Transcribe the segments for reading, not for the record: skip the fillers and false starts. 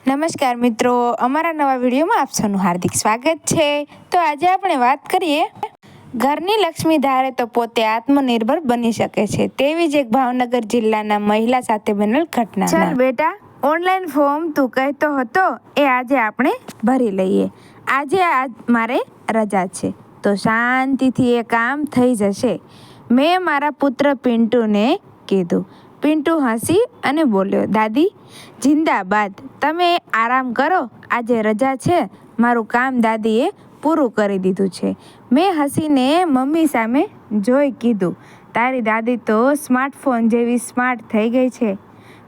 નમસ્કાર મિત્રો, અમારા નવા વિડીયોમાં આપ સૌનું હાર્દિક સ્વાગત છે। તો આજે આપણે વાત કરીએ ઘરની લક્ષ્મી ધારે તો પોતે આત્મનિર્ભર બની શકે છે તેવી જ એક ભાવનગર જિલ્લાના મહિલા સાથે બનેલ ઘટના। ચાલ બેટા, ઓનલાઈન ફોર્મ તું કહેતો હતો એ આજે આપણે ભરી લઈએ। આજે મારે રજા છે તો શાંતિથી એ કામ થઈ જશે, મેં મારા પુત્ર પિન્ટુને કીધું। પિન્ટુ હસી અને બોલ્યો, દાદી જિંદાબાદ, તમે આરામ કરો, આજે રજા છે, મારું કામ દાદીએ પૂરું કરી દીધું છે। મેં હસીને મમ્મી સામે જોઈ કીધું, તારી દાદી તો સ્માર્ટફોન જેવી સ્માર્ટ થઈ ગઈ છે।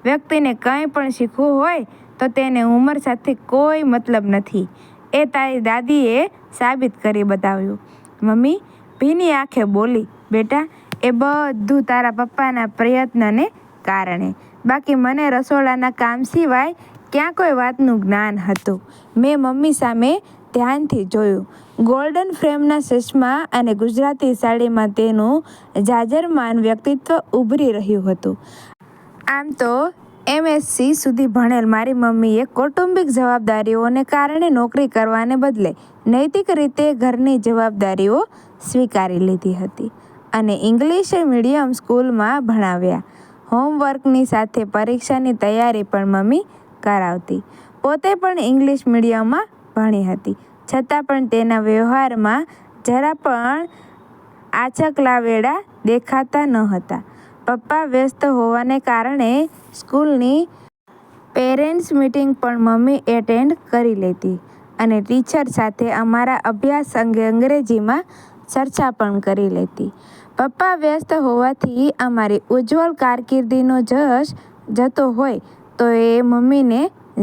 વ્યક્તિને કંઈ પણ શીખવું હોય તો તેને ઉંમર સાથે કોઈ મતલબ નથી, એ તારી દાદીએ સાબિત કરી બતાવ્યું। મમ્મી ભીની આંખે બોલી, બેટા એ બધું તારા પપ્પાના પ્રયત્નને કારણે, બાકી મને રસોડાના કામ સિવાય ક્યાં કોઈ વાતનું જ્ઞાન હતું। મેં મમ્મી સામે ધ્યાનથી જોયું। ગોલ્ડન ફ્રેમના ચશ્મા અને ગુજરાતી સાડીમાં તેનું જાજરમાન વ્યક્તિત્વ ઉભરી રહ્યું હતું। આમ તો MSc સુધી ભણેલ મારી મમ્મીએ કૌટુંબિક જવાબદારીઓને કારણે નોકરી કરવાને બદલે નૈતિક રીતે ઘરની જવાબદારીઓ સ્વીકારી લીધી હતી અને ઇંગ્લિશ મીડિયમ સ્કૂલમાં ભણાવ્યા। હોમવર્કની સાથે પરીક્ષાની તૈયારી પણ મમ્મી કરાવતી। પોતે પણ ઇંગ્લિશ મીડિયમમાં ભણી હતી, છતાં પણ તેના વ્યવહારમાં જરા પણ આંચકલાવેડા દેખાતા ન હતા। પપ્પા વ્યસ્ત હોવાને કારણે સ્કૂલની પેરેન્ટ્સ મીટિંગ પણ મમ્મી એટેન્ડ કરી લેતી અને ટીચર સાથે અમારા અભ્યાસ અંગે અંગ્રેજીમાં ચર્ચા પણ કરી લેતી। પપ્પા વ્યસ્ત હોવાથી અમારી ઉજ્જવળ કારકિર્દીનો જશ જતો હોય તો એ મમ્મીને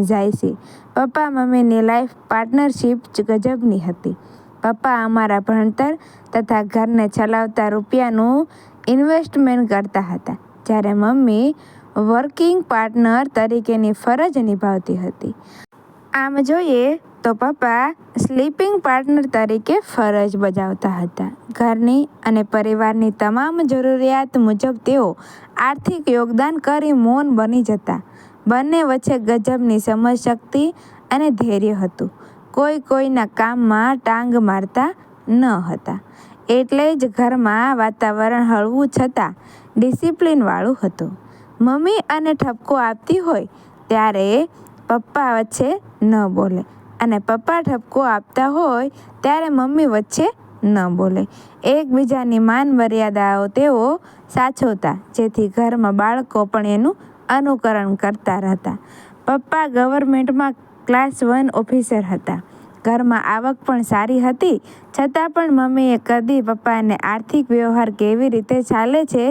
જાય છે। પપ્પા મમ્મીની લાઈફ પાર્ટનરશિપ ગજબની હતી। પપ્પા અમારા ભણતર તથા ઘરને ચલાવતા રૂપિયાનું ઇન્વેસ્ટમેન્ટ કરતા હતા, જ્યારે મમ્મી વર્કિંગ પાર્ટનર તરીકેની ફરજ નિભાવતી હતી। આમ જોઈએ તો પપ્પા સ્લીપિંગ પાર્ટનર તરીકે ફરજ બજાવતા હતા। ઘરની અને પરિવારની તમામ જરૂરિયાત મુજબ તેઓ આર્થિક યોગદાન કરી મૌન બની જતા। બંને વચ્ચે ગજબની સમજશક્તિ અને ધૈર્ય હતું। કોઈ કોઈના કામમાં ટાંગ મારતા ન હતા, એટલે જ ઘરમાં વાતાવરણ હળવું છતાં ડિસિપ્લિનવાળું હતું। મમ્મી અને ઠપકો આપતી હોય ત્યારે પપ્પા વચ્ચે ન બોલે અને પપ્પા ઠપકો આપતા હોય ત્યારે મમ્મી વચ્ચે ન બોલે। એકબીજાની માન મર્યાદાઓ તેઓ સાચવતા, જેથી ઘરમાં બાળકો પણ એનું અનુકરણ કરતા રહેતા। પપ્પા ગવર્મેન્ટમાં ક્લાસ 1 ઓફિસર હતા। ઘરમાં આવક પણ સારી હતી, છતાં પણ મમ્મીએ કદી પપ્પાને આર્થિક વ્યવહાર કેવી રીતે ચાલે છે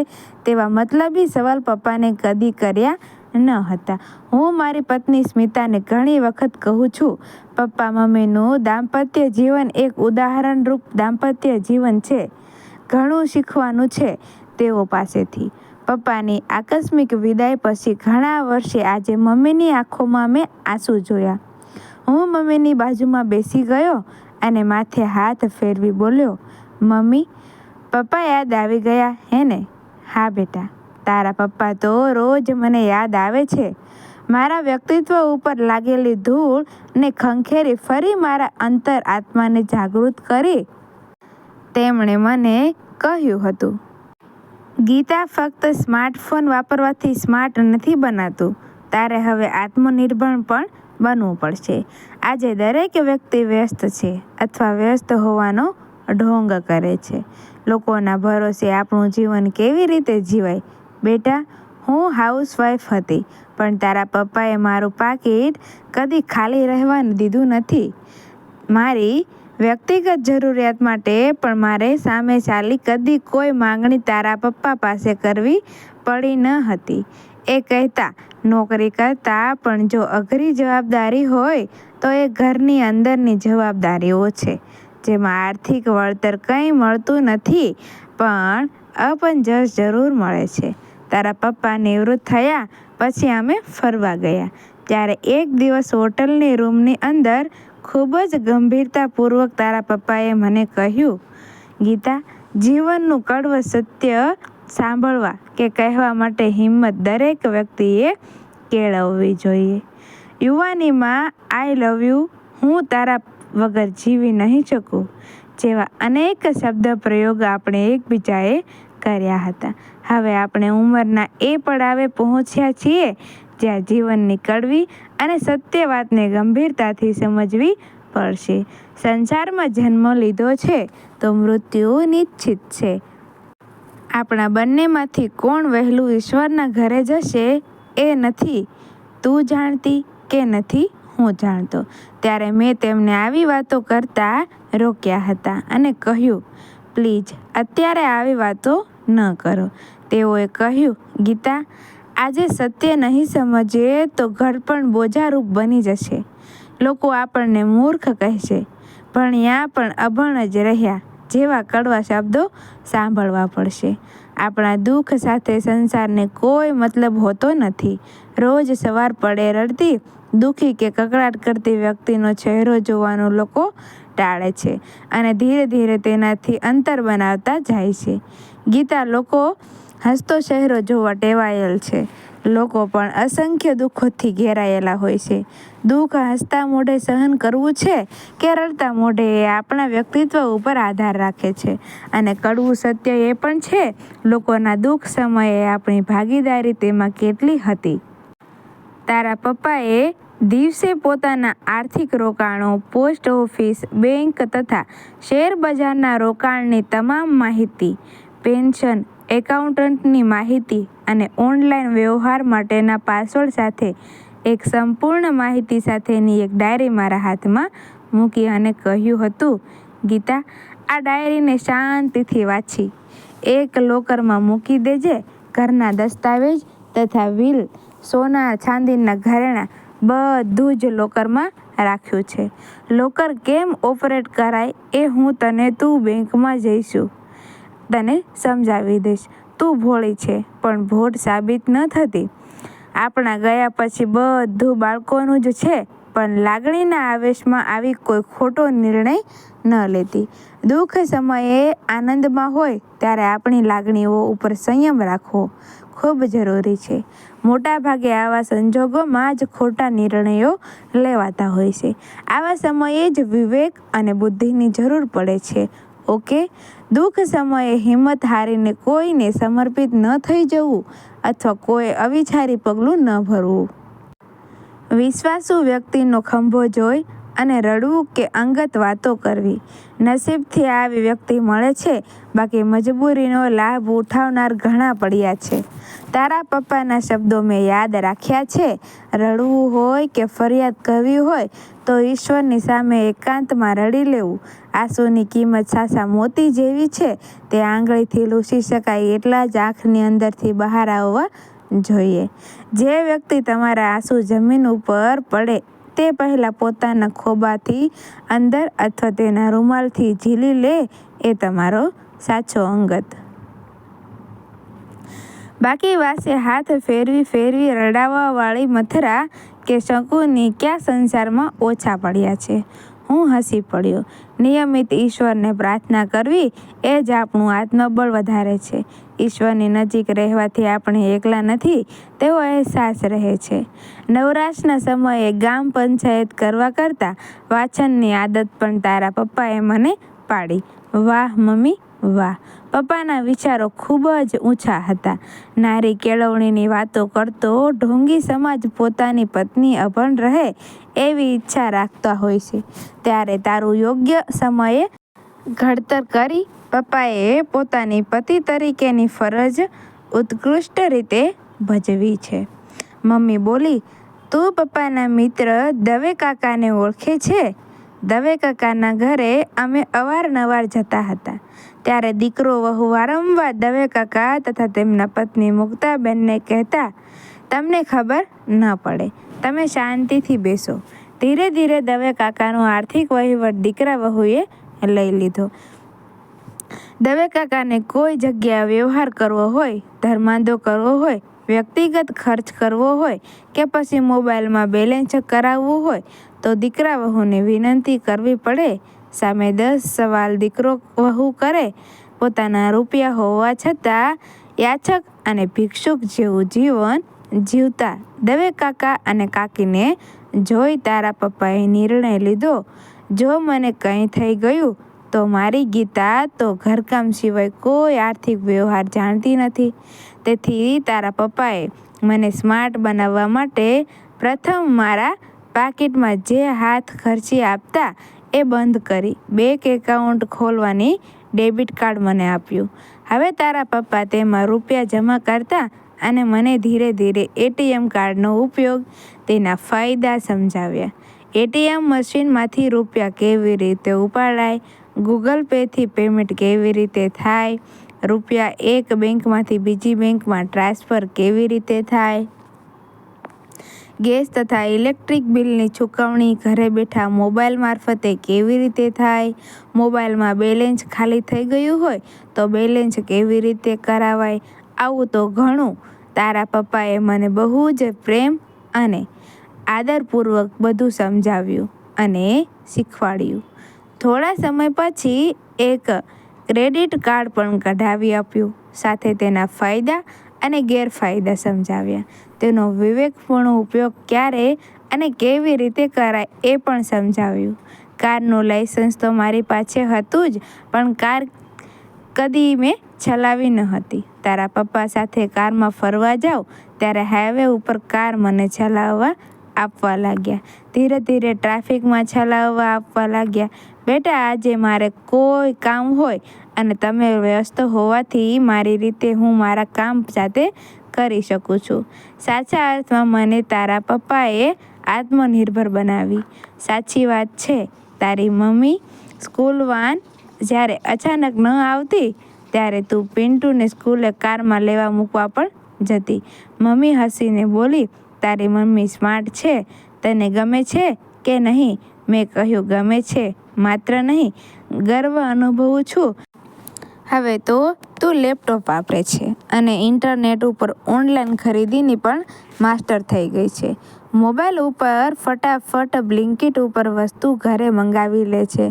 તેવા મતલબી સવાલ પપ્પાને કદી કર્યા ન હતા। હું મારી પત્ની સ્મિતાને ઘણી વખત કહું છું, પપ્પા મમ્મીનું દાંપત્ય જીવન એક ઉદાહરણરૂપ દાંપત્ય જીવન છે। ઘણું શીખવાનું છે તેઓ પાસેથી। પપ્પાની આકસ્મિક વિદાય પછી ઘણા વર્ષે આજે મમ્મીની આંખોમાં મેં આંસુ જોયા। હું મમ્મીની બાજુમાં બેસી ગયો અને માથે હાથ ફેરવી બોલ્યો, મમ્મી પપ્પા યાદ આવી ગયા હે ને? હા બેટા, તારા પપ્પા તો રોજ મને યાદ આવે છે। મારા વ્યક્તિત્વ ઉપર લાગેલી ધૂળ ને ખંખેરી ફરી મારા અંતર આત્માને જાગૃત કરી। તેમણે મને કહ્યું હતું, ગીતા, ફક્ત સ્માર્ટફોન વાપરવાથી સ્માર્ટ નથી બનાતું, તારે હવે આત્મનિર્ભર પણ બનવું પડશે। આજે દરેક વ્યક્તિ વ્યસ્ત છે અથવા વ્યસ્ત હોવાનો ઢોંગ કરે છે। લોકોના ભરોસે આપણું જીવન કેવી રીતે જીવાય? બેટા, હું હાઉસવાઈફ હતી, પણ તારા પપ્પાએ મારું પાકીટ કદી ખાલી રહેવા દીધું નથી। મારી વ્યક્તિગત જરૂરિયાત માટે પણ મારે સામે ચાલી કદી કોઈ માંગણી તારા પપ્પા પાસે કરવી પડી ન હતી। એ કહેતા, નોકરી કરતાં પણ જો અઘરી જવાબદારી હોય તો એ ઘરની અંદરની જવાબદારીઓ છે, જેમાં આર્થિક વળતર કંઈ મળતું નથી, પણ અપજશ જરૂર મળે છે। તારા પપ્પા નિવૃત્ત થયા પછી અમે ફરવા ગયા, ત્યારે એક દિવસ હોટલની રૂમની અંદર ખૂબ જ ગંભીરતાપૂર્વક તારા પપ્પાએ મને કહ્યું, ગીતા, જીવનનું કડવું સત્ય સાંભળવા કે કહેવા માટે હિંમત દરેક વ્યક્તિએ કેળવવી જોઈએ। યુવાનીમાં આઈ લવ યુ, હું તારા વગર જીવી નહીં શકું જેવા અનેક શબ્દ પ્રયોગ આપણે એકબીજાએ કર્યા હતા. હવે આપણે ઉંમરના એ પડાવે પહોંચ્યા છીએ જ્યાં જીવનની કડવી અને સત્ય વાતને ગંભીરતાથી સમજવી પડશે. સંસારમાં જન્મ લીધો છે તો મૃત્યુ નિશ્ચિત છે. આપણા બંનેમાંથી કોણ વહેલું ઈશ્વરના ઘરે જશે એ નથી તું જાણતી કે નથી હું જાણતો. ત્યારે મેં તેમને આવી વાતો કરતા રોક્યા હતા અને કહ્યું, પ્લીઝ અત્યારે આવી વાતો ન કરો. તેઓએ કહ્યું, ગીતા, આજે સત્ય નહીં સમજીએ તો ઘડપણ બોજારૂપ બની જશે. લોકો આપણને મૂર્ખ કહેશે, ભણ્યા પણ અભણ જ રહ્યા જેવા કડવા શબ્દો સાંભળવા પડશે. આપણા દુઃખ સાથે સંસારને કોઈ મતલબ હોતો નથી. રોજ સવાર પડે રડતી, દુઃખી કે કકળાટ કરતી વ્યક્તિનો ચહેરો જોવાનું લોકો ટાળે છે અને ધીરે ધીરે તેનાથી અંતર બનાવતા જાય છે. ગીતા, લોકો હસતો ચહેરો જોવા ટેવાયેલ છે. લોકો પણ અસંખ્ય દુઃખોથી ઘેરાયેલા હોય છે. દુઃખ હસતા મોઢે સહન કરવું છે કે રડતા મોઢે એ આપણા વ્યક્તિત્વ ઉપર આધાર રાખે છે. અને કડવું સત્ય એ પણ છે, લોકોના દુઃખ સમયે આપણી ભાગીદારી તેમાં કેટલી હતી. તારા પપ્પાએ દિવસે પોતાના આર્થિક રોકાણો, પોસ્ટ ઓફિસ, બેંક તથા શેર બજારના રોકાણની તમામ માહિતી, પેન્શન એકાઉન્ટન્ટની માહિતી અને ઓનલાઈન વ્યવહાર માટેના પાસવર્ડ સાથે એક સંપૂર્ણ માહિતી સાથેની એક ડાયરી મારા હાથમાં મૂકી અને કહ્યું હતું, ગીતા, આ ડાયરીને શાંતિથી વાંચી એક લોકરમાં મૂકી દેજે. ઘરના દસ્તાવેજ તથા વિલ, સોના ચાંદીના ઘરેણાં બધું જ લોકરમાં રાખ્યું છે. લોકર કેમ ઓપરેટ કરાય એ હું તું બેંકમાં જઈશું તને સમજાવી દઈશ. તું ભોળી છે પણ ભોળ સાબિત ન થતી. આપણા ગયા પછી બધું બાળકોનું જ છે, પણ લાગણીના આવેશમાં આવી કોઈ ખોટો નિર્ણય ન લેતી. દુઃખ સમયે આનંદમાં હોય ત્યારે આપણી લાગણીઓ ઉપર સંયમ રાખવો ખૂબ જરૂરી છે. મોટા ભાગે આવા સંજોગોમાં જ ખોટા નિર્ણયો લેવાતા હોય છે. આવા સમયે જ વિવેક અને બુદ્ધિની જરૂર પડે છે. ઓકે, દુઃખ સમયે હિંમત હારીને કોઈને સમર્પિત ન થઈ જવું અથવા કોઈ અવિચારી પગલું ન ભરવું. વિશ્વાસુ વ્યક્તિનો ખંભો જોઈ અને રડવું કે અંગત વાતો કરવી. નસીબથી આવી વ્યક્તિ મળે છે, બાકી મજબૂરીનો લાભ ઉઠાવનાર ઘણા પડ્યા છે. તારા પપ્પાના શબ્દો મેં યાદ રાખ્યા છે. રડવું હોય કે ફરિયાદ કરવી હોય તો ઈશ્વરની સામે એકાંતમાં રડી લેવું. આંસુની કિંમત સાસા મોતી જેવી છે. તે આંગળીથી લૂછી શકાય એટલા જ આંખની અંદરથી બહાર આવવા જોઈએ. જે વ્યક્તિ તમારા આંસુ જમીન ઉપર પડે તે પહેલાં પોતાના ખોબાથી અંદર અથવા તેના રૂમાલથી ઝીલી લે એ તમારો સાચો અંગત. બાકી વાસે હાથ ફેરવી રડાવવાવાળી મથરા કે શકુની ક્યાં સંસારમાં ઓછા પડ્યા છે. હું હસી પડ્યો. નિયમિત ઈશ્વરને પ્રાર્થના કરવી એ જ આપણું આત્મબળ વધારે છે. ઈશ્વરની નજીક રહેવાથી આપણે એકલા નથી તેવો અહેસાસ રહે છે. નવરાશના સમયે ગામ પંચાયત કરવા કરતાં વાંચનની આદત પણ તારા પપ્પાએ મને પાડી. વાહ મમ્મી, વાહ. પપ્પાના વિચારો ખૂબ જ ઊંચા હતા. નારી કેળવણીની વાતો કરતો ઢોંગી સમાજ પોતાની પત્ની અભણ રહે એવી ઈચ્છા રાખતા હોય છે, ત્યારે તારું યોગ્ય સમયે ઘડતર કરી પપ્પાએ પોતાની પતિ તરીકેની ફરજ ઉત્કૃષ્ટ રીતે ભજવી છે. મમ્મી બોલી, તું પપ્પાના મિત્ર દવે કાકાને ઓળખે છે? દવે કાકાના ઘરે અમે અવારનવાર જતા હતા. ત્યારે દીકરો વહુ વારંવાર દવે કાકા તથા તેમના પત્ની મુક્તાબેનને કહેતા, તમને ખબર ન પડે, તમે શાંતિથી બેસો. ધીરે ધીરે દવે કાકાનો આર્થિક વહીવટ દીકરા વહુએ લઈ લીધો. દવે કાકાને કોઈ જગ્યાએ વ્યવહાર કરવો હોય, ધર્માંદો કરવો હોય, વ્યક્તિગત ખર્ચ કરવો હોય કે પછી મોબાઈલમાં બેલેન્સ કરાવવું હોય તો દીકરા વહુને વિનંતી કરવી પડે. સામે 10 સવાલ દીકરો વહુ કરે. પોતાના રૂપિયા હોવા છતાં યાચક અને ભિક્ષુક જેવું જીવન જીવતા દવે કાકા અને કાકીને જોઈ તારા પપ્પાએ નિર્ણય લીધો, જો મને કંઈ થઈ ગયું તો મારી ગીતા તો ઘરકામ સિવાય કોઈ આર્થિક વ્યવહાર જાણતી નથી. તેથી તારા પપ્પાએ મને સ્માર્ટ બનાવવા માટે પ્રથમ મારા પાકીટમાં જે હાથ ખર્ચી આપતા એ બંધ કરી બેંક એકાઉન્ટ ખોલવાની ડેબિટ કાર્ડ મને આપ્યું. હવે તારા પપ્પા તેમાં રૂપિયા જમા કરતા અને મને ધીરે ધીરે એટીએમ કાર્ડનો ઉપયોગ, તેના ફાયદા સમજાવ્યા. એટીએમ મશીનમાંથી રૂપિયા કેવી રીતે ઉપાડાય, ગૂગલ પેથી પેમેન્ટ કેવી રીતે થાય, રૂપિયા એક બેંકમાંથી બીજી બેંકમાં ટ્રાન્સફર કેવી રીતે થાય, ગેસ તથા ઇલેક્ટ્રિક બિલની ચૂકવણી ઘરે બેઠા મોબાઈલ મારફતે કેવી રીતે થાય, મોબાઈલમાં બેલેન્સ ખાલી થઈ ગયું હોય તો બેલેન્સ કેવી રીતે કરાવાય. આવું તો ઘણું તારા પપ્પાએ મને બહુ જ પ્રેમ અને આદરપૂર્વક બધું સમજાવ્યું અને શીખવાડ્યું. થોડા સમય પછી એક ક્રેડિટ કાર્ડ પણ કઢાવી આપ્યું, સાથે તેના ફાયદા અને ગેરફાયદા સમજાવ્યા. તેનો વિવેકપૂર્ણ ઉપયોગ ક્યારે અને કેવી રીતે કરાય એ પણ સમજાવ્યું. કારનું લાયસન્સ તો મારી પાસે હતું જ, પણ કાર કદી મેં ચલાવી ન હતી. તારા પપ્પા સાથે કારમાં ફરવા જાઉં ત્યારે હાઈવે ઉપર કાર મને ચલાવવા આપવા લાગ્યા. ધીરે ધીરે ટ્રાફિકમાં ચલાવવા આપવા લાગ્યા. બેટા, આજે મારે કોઈ કામ હોય અને તમે વ્યસ્ત હોવાથી મારી રીતે હું મારા કામ જાતે કરી શકું છું. સાચા અર્થમાં મને તારા પપ્પાએ આત્મનિર્ભર બનાવી. સાચી વાત છે, તારી મમ્મી સ્કૂલ વાન જ્યારે અચાનક ન આવતી ત્યારે તું પિન્ટુને સ્કૂલે કારમાં લેવા મૂકવા પણ જતી. મમ્મી હસીને બોલી, તારી મમ્મી સ્માર્ટ છે, તને ગમે છે કે નહીં? મેં કહ્યું, ગમે છે માત્ર નહીં, ગર્વ અનુભવું છું. હવે તો તું લેપટોપ વાપરે છે અને ઇન્ટરનેટ ઉપર ઓનલાઈન ખરીદીની પણ માસ્ટર થઈ ગઈ છે. મોબાઈલ ઉપર ફટાફટ બ્લિંકિટ ઉપર વસ્તુ ઘરે મંગાવી લે છે.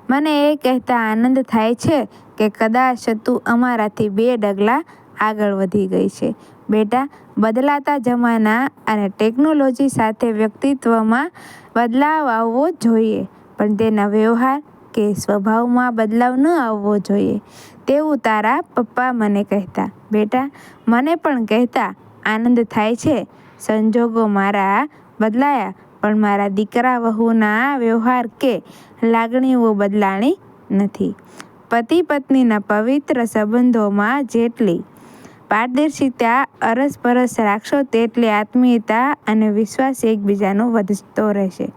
મને એ કહેતા આનંદ થાય છે કે કદાચ તું અમારાથી 2 ડગલા આગળ વધી ગઈ છે. બેટા, બદલાતા જમાના અને ટેકનોલોજી સાથે વ્યક્તિત્વમાં બદલાવ આવવો જોઈએ, પણ તેના વ્યવહાર કે સ્વભાવમાં બદલાવ ન આવવો જોઈએ, તેવું તારા પપ્પા મને કહેતા. બેટા, મને પણ કહેતા આનંદ થાય છે. સંજોગો મારા બદલાયા, પણ મારા દીકરા વહુના વ્યવહાર કે લાગણીઓ બદલાણી નથી. પતિ પત્નીના પવિત્ર સંબંધોમાં જેટલી પારદર્શિતા અરસપરસ રાખશો તેટલી આત્મીયતા અને વિશ્વાસ એકબીજાનો વધતો રહેશે.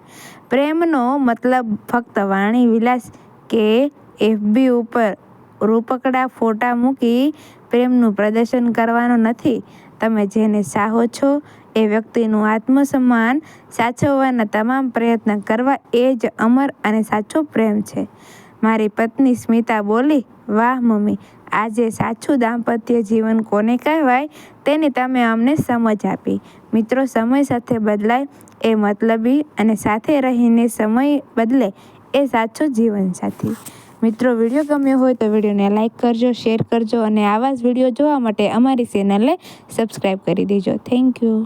પ્રેમનો મતલબ ફક્ત વાણી વિલાસ કે એફબી ઉપર રૂપકડા ફોટા મૂકી પ્રેમનું પ્રદર્શન કરવાનો નથી. તમે જેને ચાહો છો એ વ્યક્તિનું આત્મસન્માન સાચવવાના તમામ પ્રયત્ન કરવા એ જ અમર અને સાચો પ્રેમ છે. મારી પત્ની સ્મિતા બોલી, વાહ મમ્મી, આજે સાચું દાંપત્ય જીવન કોને કહેવાય તેની તમે અમને સમજ આપી. મિત્રો સમય સાથે બદલાય એ મતલબી અને સાથે રહીને સમય બદલે એ સાચો જીવનસાથી. મિત્રો, વિડીયો ગમ્યો હોય તો વિડીયોને લાઇક કરજો, શેર કરજો અને આવા જ વિડીયો જોવા માટે અમારી ચેનલને સબસ્ક્રાઈબ કરી દેજો. Thank you.